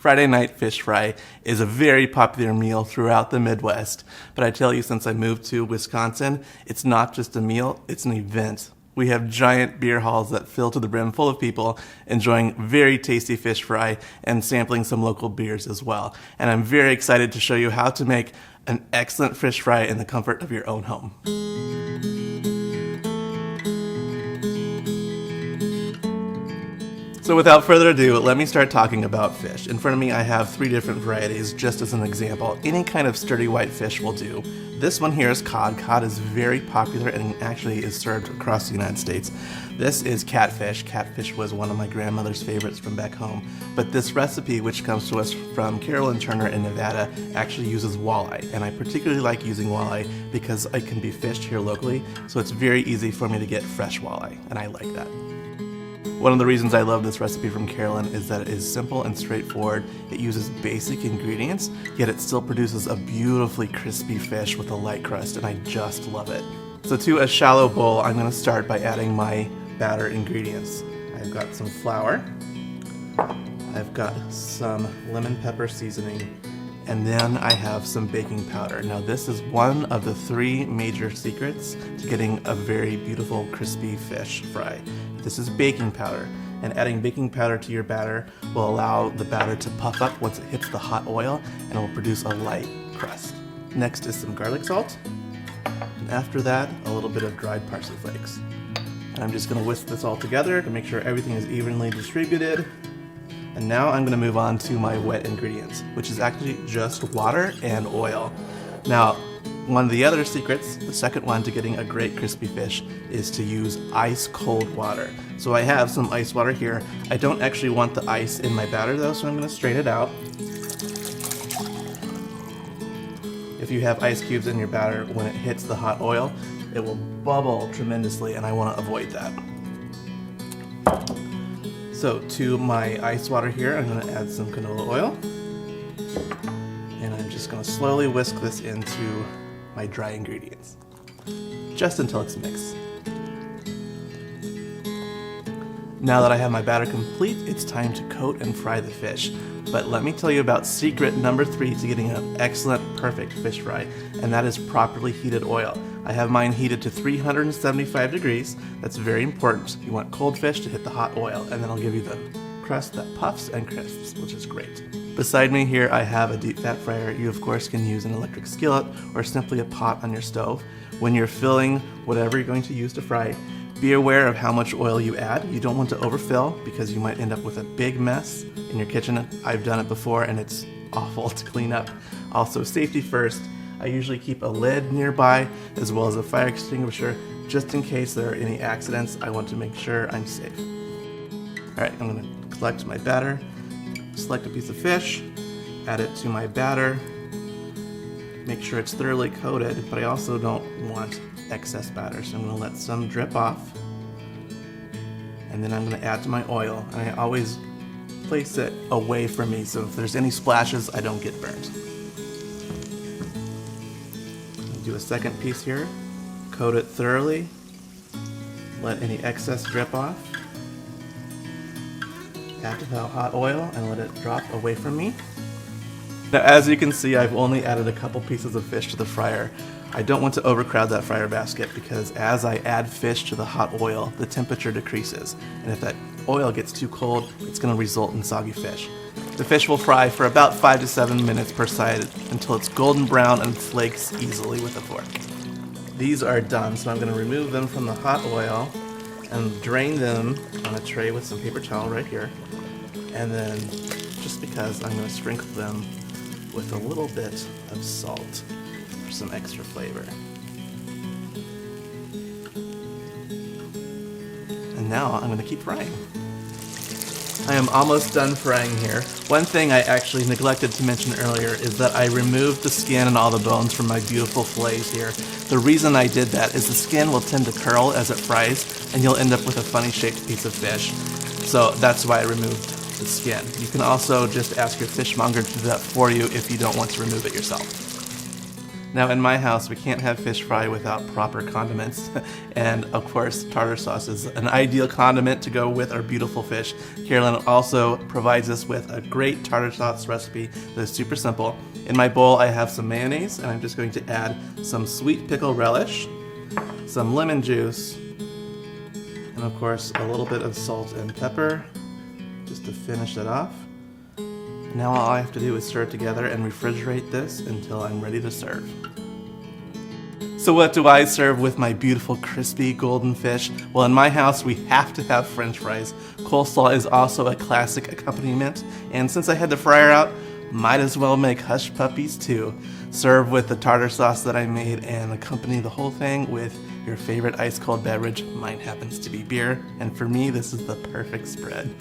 Friday night fish fry is a very popular meal throughout the Midwest, but I tell you, since I moved to Wisconsin, it's not just a meal, it's an event. We have giant beer halls that fill to the brim full of people enjoying very tasty fish fry and sampling some local beers as well. And I'm very excited to show you how to make an excellent fish fry in the comfort of your own home. So without further ado, let me start talking about fish. In front of me I have 3 different varieties, just as an example. Any kind of sturdy white fish will do. This one here is cod. Cod is very popular and actually is served across the United States. This is catfish. Catfish was one of my grandmother's favorites from back home. But this recipe, which comes to us from Carolyn Turner in Nevada, actually uses walleye. And I particularly like using walleye because it can be fished here locally, so it's very easy for me to get fresh walleye, and I like that. One of the reasons I love this recipe from Carolyn is that it is simple and straightforward. It uses basic ingredients, yet it still produces a beautifully crispy fish with a light crust, and I just love it. So to a shallow bowl, I'm going to start by adding my batter ingredients. I've got some flour, I've got some lemon pepper seasoning, and then I have some baking powder. Now this is one of the 3 major secrets to getting a very beautiful crispy fish fry. This is baking powder, and adding baking powder to your batter will allow the batter to puff up once it hits the hot oil, and it will produce a light crust. Next is some garlic salt, and after that, a little bit of dried parsley flakes. And I'm just going to whisk this all together to make sure everything is evenly distributed. And now I'm going to move on to my wet ingredients, which is actually just water and oil. Now, one of the other secrets, the second one to getting a great crispy fish, is to use ice cold water. So I have some ice water here. I don't actually want the ice in my batter though, so I'm going to strain it out. If you have ice cubes in your batter, when it hits the hot oil, it will bubble tremendously, and I want to avoid that. So to my ice water here, I'm going to add some canola oil, and I'm just going to slowly whisk this into my dry ingredients, just until it's mixed. Now that I have my batter complete, it's time to coat and fry the fish. But let me tell you about secret number 3 to getting an excellent, perfect fish fry, and that is properly heated oil. I have mine heated to 375 degrees. That's very important. You want cold fish to hit the hot oil, and then it'll give you the crust that puffs and crisps, which is great. Beside me here I have a deep fat fryer. You of course can use an electric skillet or simply a pot on your stove. When you're filling whatever you're going to use to fry, be aware of how much oil you add. You don't want to overfill because you might end up with a big mess in your kitchen. I've done it before and it's awful to clean up. Also, safety first. I usually keep a lid nearby as well as a fire extinguisher just in case there are any accidents. I want to make sure I'm safe. Alright, I'm going to collect my batter, select a piece of fish, add it to my batter, make sure it's thoroughly coated, but I also don't want excess batter, so I'm going to let some drip off, and then I'm going to add to my oil, and I always place it away from me so if there's any splashes I don't get burnt. Do a second piece here, coat it thoroughly, let any excess drip off, add to the hot oil and let it drop away from me. Now as you can see, I've only added a couple pieces of fish to the fryer. I don't want to overcrowd that fryer basket because as I add fish to the hot oil, the temperature decreases, and if that oil gets too cold, it's going to result in soggy fish. The fish will fry for about 5 to 7 minutes per side until it's golden brown and flakes easily with a fork. These are done, so I'm going to remove them from the hot oil and drain them on a tray with some paper towel right here. And then, just because, I'm going to sprinkle them with a little bit of salt for some extra flavor. And now I'm going to keep frying. I am almost done frying here. One thing I actually neglected to mention earlier is that I removed the skin and all the bones from my beautiful fillets here. The reason I did that is the skin will tend to curl as it fries, and you'll end up with a funny shaped piece of fish. So that's why I removed the skin. You can also just ask your fishmonger to do that for you if you don't want to remove it yourself. Now in my house, we can't have fish fry without proper condiments. And of course, tartar sauce is an ideal condiment to go with our beautiful fish. Carolyn also provides us with a great tartar sauce recipe that is super simple. In my bowl, I have some mayonnaise, and I'm just going to add some sweet pickle relish, some lemon juice, and of course, a little bit of salt and pepper, just to finish it off. Now all I have to do is stir it together and refrigerate this until I'm ready to serve. So what do I serve with my beautiful crispy golden fish? Well, in my house we have to have french fries. Coleslaw is also a classic accompaniment, and since I had the fryer out, might as well make hush puppies too. Serve with the tartar sauce that I made and accompany the whole thing with your favorite ice cold beverage. Mine happens to be beer, and for me this is the perfect spread.